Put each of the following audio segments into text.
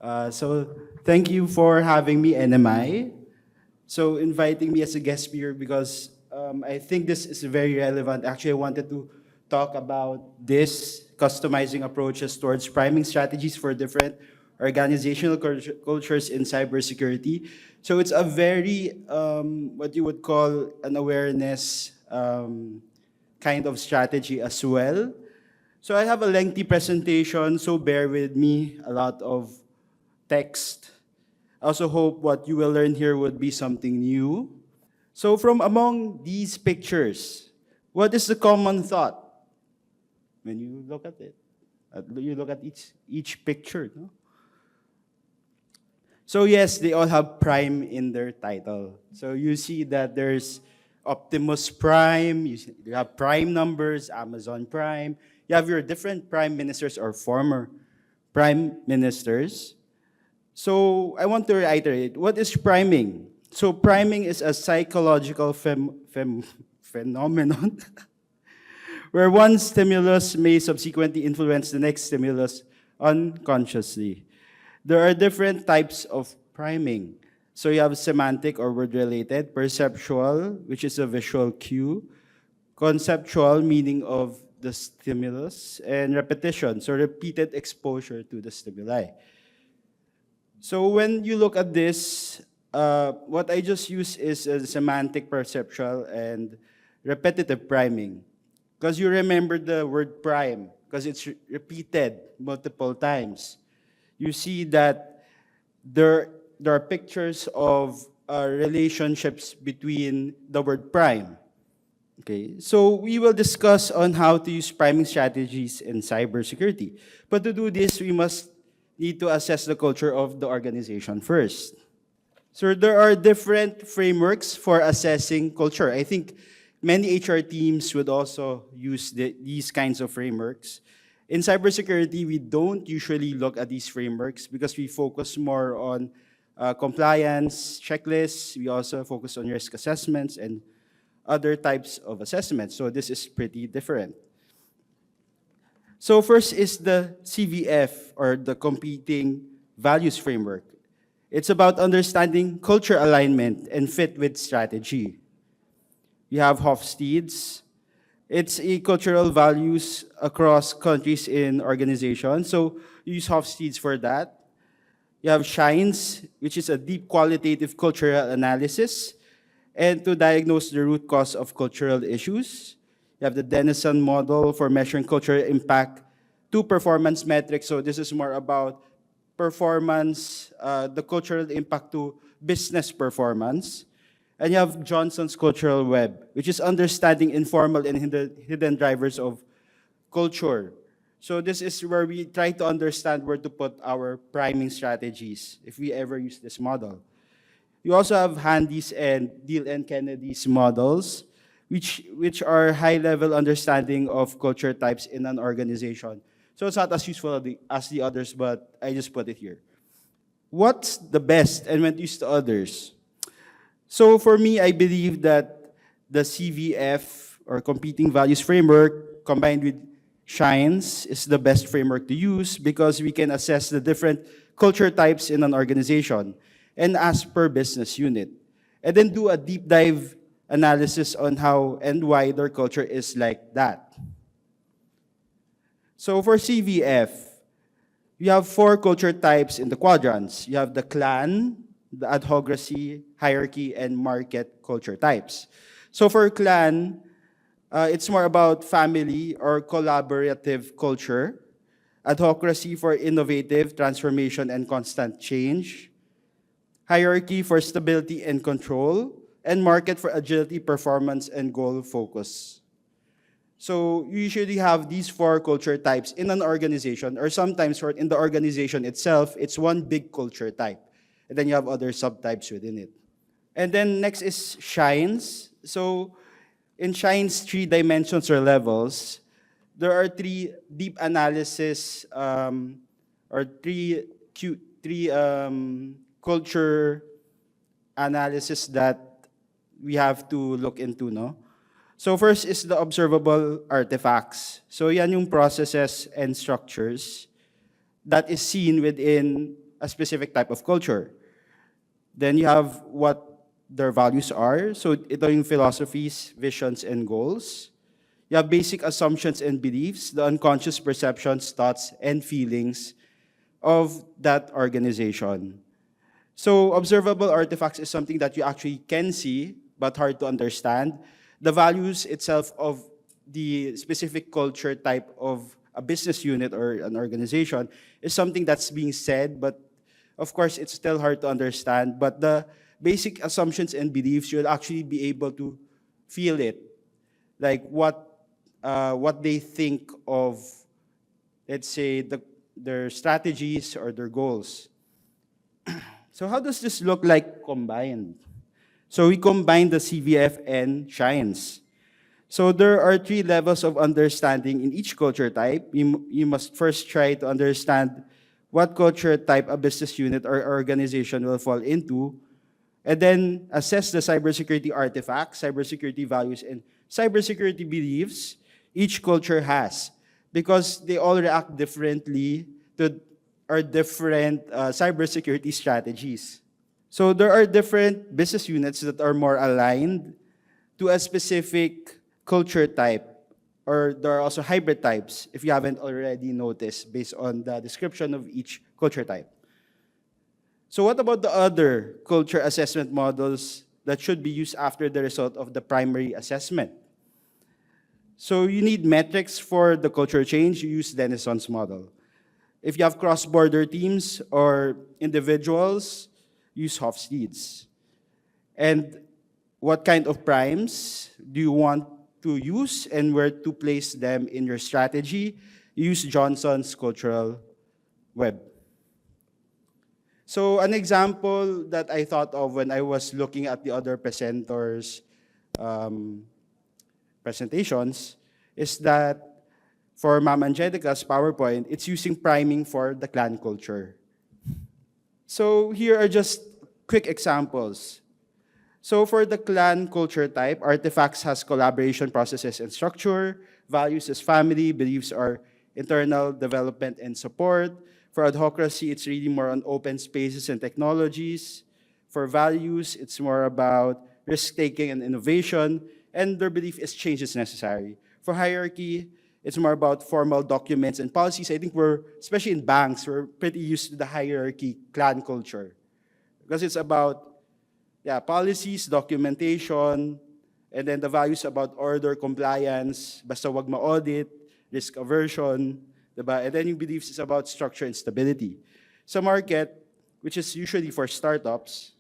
So thank you for having me, NMI. So inviting me as a guest speaker because I think this is very relevant. Actually, I wanted to talk about this customizing approaches towards priming strategies for different organizational cultures in cybersecurity. So it's a very what you would call an awareness kind of strategy as well. So I have a lengthy presentation, so bear with me, a lot of text. I also hope what you will learn here would be something new. So from among these pictures, what is the common thought when you look at it? You look at each picture, no? So yes, they all have Prime in their title. So you see that there's Optimus Prime, you have Prime numbers, Amazon Prime. You have your different prime ministers or former prime ministers. So I want to reiterate, what is priming? So priming is a psychological phenomenon where one stimulus may subsequently influence the next stimulus unconsciously. There are different types of priming. So you have semantic or word-related, perceptual, which is a visual cue, conceptual, meaning of the stimulus, and repetition, so repeated exposure to the stimuli. So when you look at this, what I just use is a semantic, perceptual, and repetitive priming. Because you remember the word prime, because it's repeated multiple times. You see that there are pictures of relationships between the word prime. Okay, so we will discuss on how to use priming strategies in cybersecurity. But to do this, we must need to assess the culture of the organization first. So there are different frameworks for assessing culture. I think many HR teams would also use these kinds of frameworks. In cybersecurity, we don't usually look at these frameworks because we focus more on compliance, checklists. We also focus on risk assessments and other types of assessments. So this is pretty different. So first is the CVF, or the Competing Values Framework. It's about understanding culture alignment and fit with strategy. We have Hofstede's. It's a cultural values across countries in organizations. So you use Hofstede's for that. You have Shine's, which is a deep qualitative cultural analysis and to diagnose the root cause of cultural issues. You have the Denison model for measuring cultural impact to performance metrics. So this is more about performance, the cultural impact to business performance. And you have Johnson's cultural web, which is understanding informal and hidden drivers of culture. So this is where we try to understand where to put our priming strategies if we ever use this model. You also have Handy's and Deal and Kennedy's models, which are high-level understanding of culture types in an organization. So it's not as useful as the others, but I just put it here. What's the best and when to use the others? So for me, I believe that the CVF, or Competing Values Framework, combined with Shines, is the best framework to use because we can assess the different culture types in an organization and as per business unit. And then do a deep dive analysis on how and why their culture is like that. So for CVF, we have 4 culture types in the quadrants. You have the clan, the adhocracy, hierarchy, and market culture types. So for clan, it's more about family or collaborative culture. Adhocracy for innovative transformation and constant change. Hierarchy for stability and control. And market for agility, performance, and goal focus. So you usually have these 4 culture types in an organization, or sometimes in the organization itself, it's one big culture type. And then you have other subtypes within it. And then next is Shines. So in Shines 3 dimensions or levels, there are 3 deep analysis or three culture analysis that we have to look into, no? So first is the observable artifacts. So yan yung processes and structures that is seen within a specific type of culture. Then you have what their values are. So ito yung philosophies, visions, and goals. You have basic assumptions and beliefs, the unconscious perceptions, thoughts, and feelings of that organization. So observable artifacts is something that you actually can see, but hard to understand. The values itself of the specific culture type of a business unit or an organization is something that's being said, but of course it's still hard to understand. But the basic assumptions and beliefs, you'll actually be able to feel it, like what they think of, let's say, their strategies or their goals. So how does this look like combined? So we combine the CVF and Shines. So there are 3 levels of understanding in each culture type. You must first try to understand what culture type a business unit or organization will fall into, and then assess the cybersecurity artifacts, cybersecurity values, and cybersecurity beliefs each culture has, because they all react differently to our different cybersecurity strategies. So there are different business units that are more aligned to a specific culture type, or there are also hybrid types, if you haven't already noticed, based on the description of each culture type. So what about the other culture assessment models that should be used after the result of the primary assessment? So you need metrics for the culture change, you use Denison's model. If you have cross-border teams or individuals, use Hofstede's. And what kind of primes do you want to use and where to place them in your strategy? Use Johnson's cultural web. So an example that I thought of when I was looking at the other presenters' presentations is that for Ma'am Angelica's PowerPoint, it's using priming for the clan culture. So here are just quick examples. So for the clan culture type, artifacts has collaboration processes and structure, values is family, beliefs are internal development and support. For adhocracy, it's really more on open spaces and technologies. For values, it's more about risk-taking and innovation, and their belief is change is necessary. For hierarchy, it's more about formal documents and policies. I think especially in banks, we're pretty used to the hierarchy clan culture, because it's about policies, documentation, and then the values about order, compliance, basta wag ma-audit, risk aversion, diba? And then yung beliefs is about structure and stability. Sa market, which is usually for startups,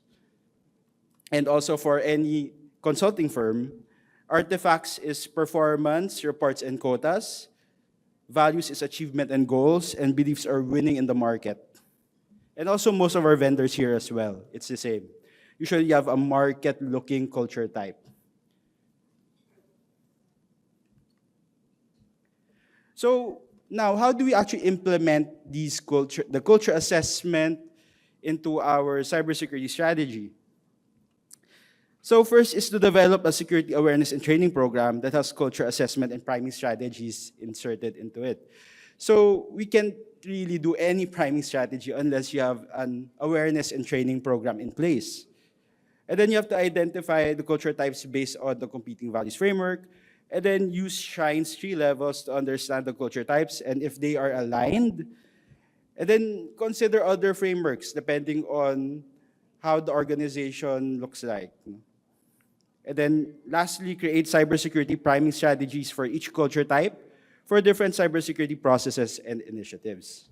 and also for any consulting firm, artifacts is performance, reports, and quotas. Values is achievement and goals, and beliefs are winning in the market. And also most of our vendors here as well, it's the same. Usually you have a market-looking culture type. So now, how do we actually implement the culture assessment into our cybersecurity strategy? So first is to develop a security awareness and training program that has culture assessment and priming strategies inserted into it. So we can't really do any priming strategy unless you have an awareness and training program in place. And then you have to identify the culture types based on the competing values framework, and then use Shine's 3 levels to understand the culture types and if they are aligned. And then consider other frameworks depending on how the organization looks like. And then lastly, create cybersecurity priming strategies for each culture type for different cybersecurity processes and initiatives.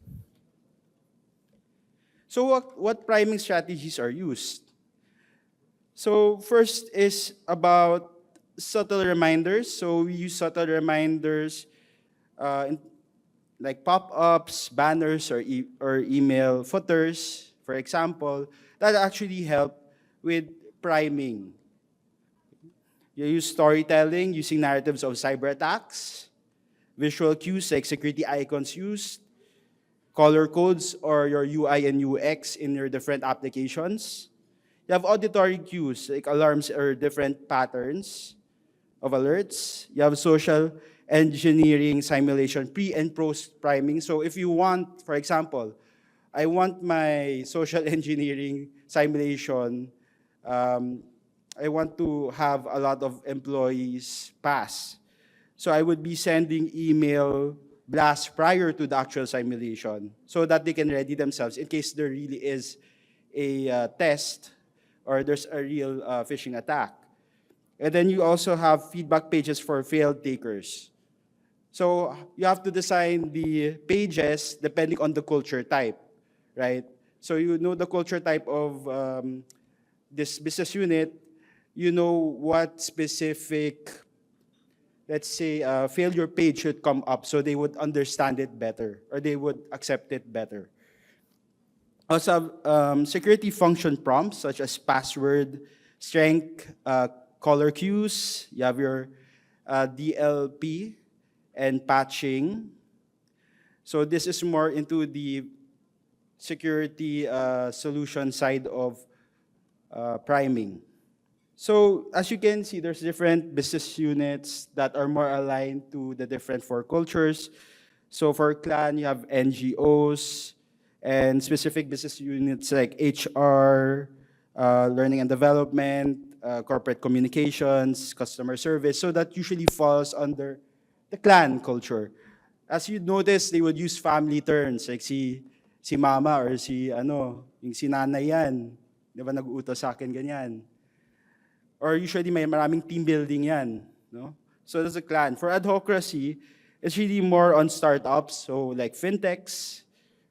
So what priming strategies are used? So first is about subtle reminders. So we use subtle reminders like pop-ups, banners, or email footers, for example, that actually help with priming. You use storytelling using narratives of cyber attacks, visual cues like security icons used, color codes or your UI and UX in your different applications. You have auditory cues like alarms or different patterns of alerts. You have social engineering simulation pre and post priming. So if you want, for example, I want my social engineering simulation, um, I want to have a lot of employees pass. So I would be sending email blasts prior to the actual simulation so that they can ready themselves in case there really is a test or there's a real phishing attack. And then you also have feedback pages for failed takers. So you have to design the pages depending on the culture type, right? So you know the culture type of this business unit, you know what specific, let's say, failure page should come up so they would understand it better or they would accept it better. Also, security function prompts such as password, strength, color cues. You have your DLP and patching. So this is more into the security solution side of priming. So as you can see, there's different business units that are more aligned to the different four cultures. So for clan, you have NGOs and specific business units like HR, learning and development, corporate communications, customer service. So that usually falls under the clan culture. As you notice, they would use family terms like si mama or yung si nanay yan. Di ba nag-uutos sa akin ganyan? Or usually may maraming team building yan. No? So that's a clan. For adhocracy, it's really more on startups, so like fintechs,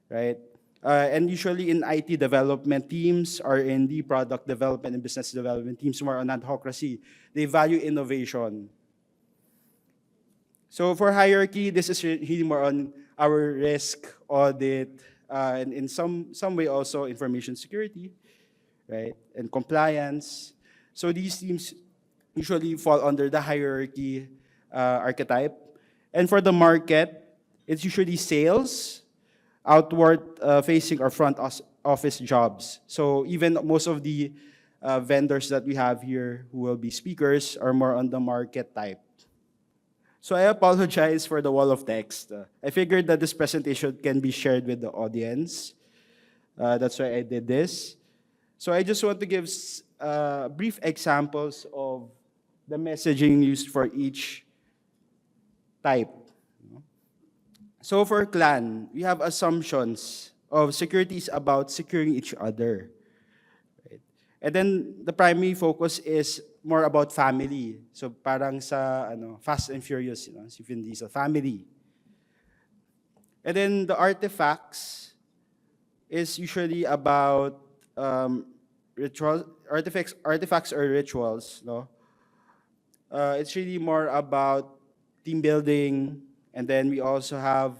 right? And usually in IT development teams or in the product development and business development teams, more on adhocracy. They value innovation. So for hierarchy, this is really more on our risk audit, and in some way also information security, right? And compliance. So these teams usually fall under the hierarchy archetype. And for the market, it's usually sales, outward facing or front office jobs. So even most of the vendors that we have here who will be speakers are more on the market type. So I apologize for the wall of text. I figured that this presentation can be shared with the audience. That's why I did this. So I just want to give brief examples of the messaging used for each type. So for clan, we have assumptions of security is about securing each other. Right? And then the primary focus is more about family. So parang sa Fast and Furious, si Vin Diesel, family. And then the artifacts is usually about artifacts or rituals. No? It's really more about team building, and then we also have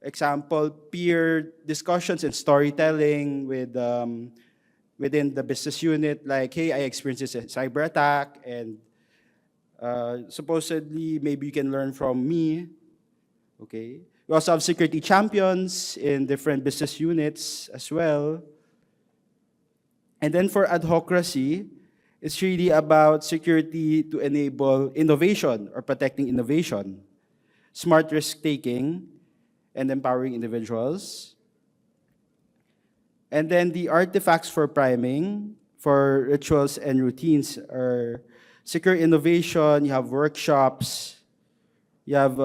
example peer discussions and storytelling with within the business unit, like, hey, I experienced this cyber attack, and supposedly maybe you can learn from me. Okay. We also have security champions in different business units as well. And then for adhocracy, it's really about security to enable innovation or protecting innovation, smart risk-taking, and empowering individuals. And then the artifacts for priming, for rituals and routines are secure innovation, you have workshops, you have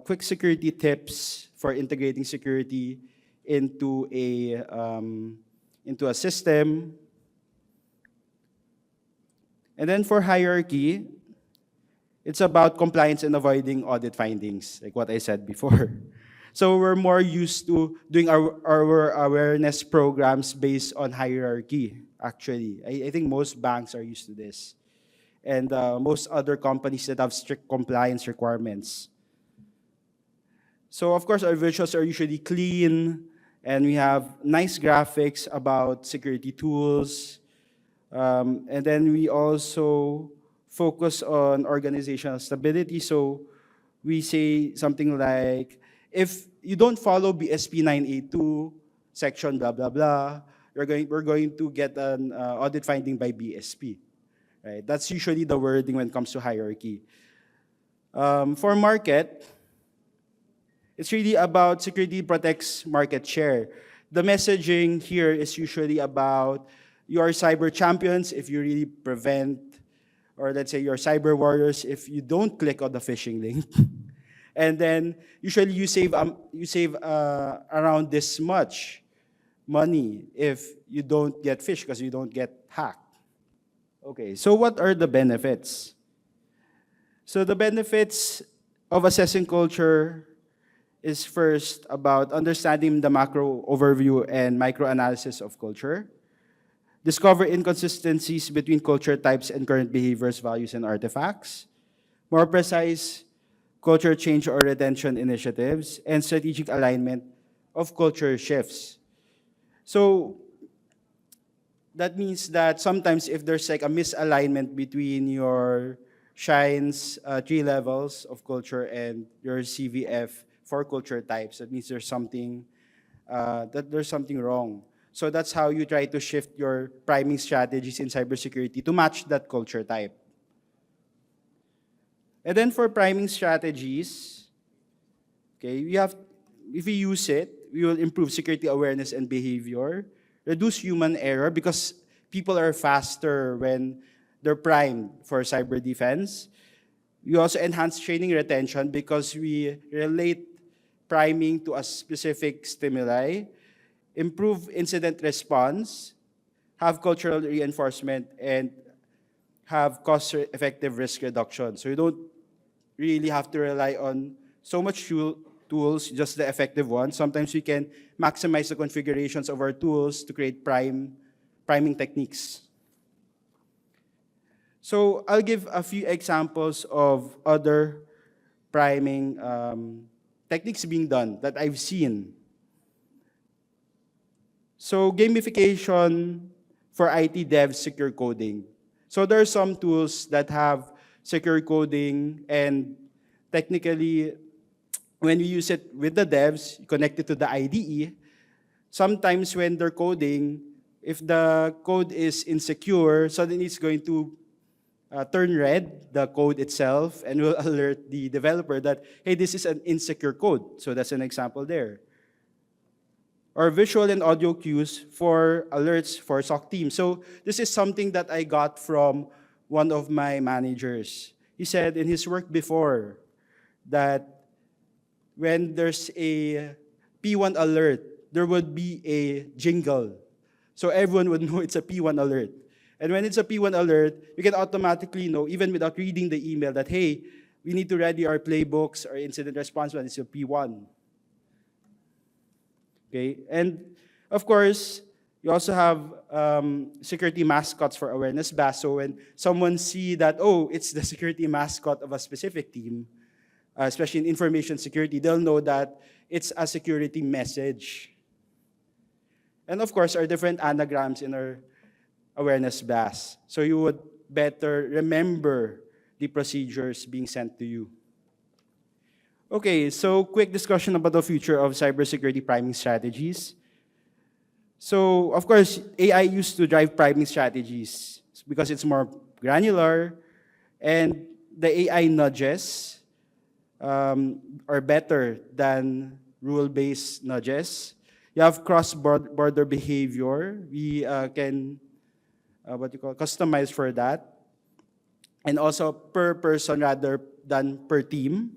quick security tips for integrating security into a system. And then for hierarchy, it's about compliance and avoiding audit findings, like what I said before. So we're more used to doing our awareness programs based on hierarchy, actually. I think most banks are used to this. And most other companies that have strict compliance requirements. So of course, our visuals are usually clean, and we have nice graphics about security tools. And then we also focus on organizational stability. So we say something like, if you don't follow BSP 982 section blah blah blah, we're going to get an audit finding by BSP. Right? That's usually the wording when it comes to hierarchy. For market, it's really about security protects market share. the messaging here is usually about your cyber champions if you really prevent, or let's say your cyber warriors if you don't click on the phishing link. And then usually you save around this much money if you don't get phished because you don't get hacked. Okay, so what are the benefits? So the benefits of assessing culture is first about understanding the macro overview and micro analysis of culture, discover inconsistencies between culture types and current behaviors, values, and artifacts, more precise culture change or retention initiatives, and strategic alignment of culture shifts. So that means that sometimes if there's like a misalignment between your Shine's 3 levels of culture and your CVF 4 culture types, that means there's something wrong. So that's how you try to shift your priming strategies in cybersecurity to match that culture type. And then for priming strategies, okay, if we use it, we will improve security awareness and behavior, reduce human error because people are faster when they're primed for cyber defense. We also enhance training retention because we relate priming to a specific stimuli, improve incident response, have cultural reinforcement, and have cost-effective risk reduction. So you don't really have to rely on so much tools, just the effective ones. Sometimes we can maximize the configurations of our tools to create priming techniques. So I'll give a few examples of other priming techniques being done that I've seen. So gamification for IT devs, secure coding. So there are some tools that have secure coding, and technically, when we use it with the devs, connected to the IDE, sometimes when they're coding, if the code is insecure, suddenly it's going to turn red, the code itself, and will alert the developer that, hey, this is an insecure code. So that's an example there. Or visual and audio cues for alerts for SOC teams. So this is something that I got from one of my managers. He said in his work before that when there's a P1 alert, there would be a jingle. So everyone would know it's a P1 alert. And when it's a P1 alert, you can automatically know, even without reading the email, that, hey, we need to ready our playbooks or incident response when it's a P1. Okay, and of course, you also have security mascots for awareness bass. So when someone see that, oh, it's the security mascot of a specific team, especially in information security, they'll know that it's a security message. And of course, our different anagrams in our awareness bass. So you would better remember the procedures being sent to you. Okay, so quick discussion about the future of cybersecurity priming strategies. So, of course, AI used to drive priming strategies because it's more granular, and the AI nudges are better than rule-based nudges. You have cross-border behavior. We can customize for that. And also per person rather than per team.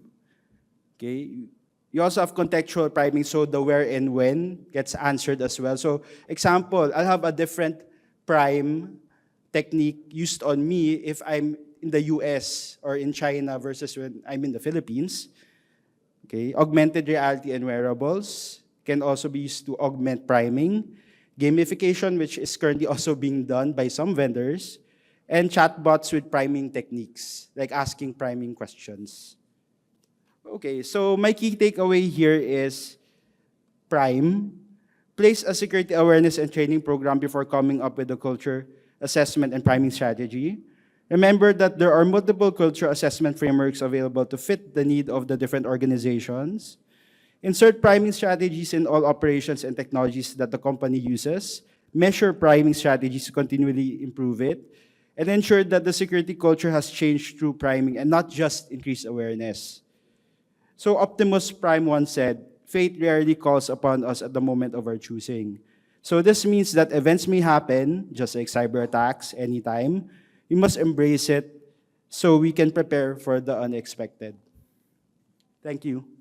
Okay. You also have contextual priming, so the where and when gets answered as well. So example, I'll have a different prime technique used on me if I'm in the US or in China versus when I'm in the Philippines. Okay. Augmented reality and wearables can also be used to augment priming. Gamification, which is currently also being done by some vendors. And chatbots with priming techniques, like asking priming questions. Okay, so my key takeaway here is prime. Place a security awareness and training program before coming up with a culture assessment and priming strategy. Remember that there are multiple culture assessment frameworks available to fit the need of the different organizations. Insert priming strategies in all operations and technologies that the company uses. Measure priming strategies to continually improve it. And ensure that the security culture has changed through priming and not just increased awareness. So Optimus Prime once said, fate rarely calls upon us at the moment of our choosing. So this means that events may happen, just like cyber attacks, anytime. We must embrace it so we can prepare for the unexpected. Thank you.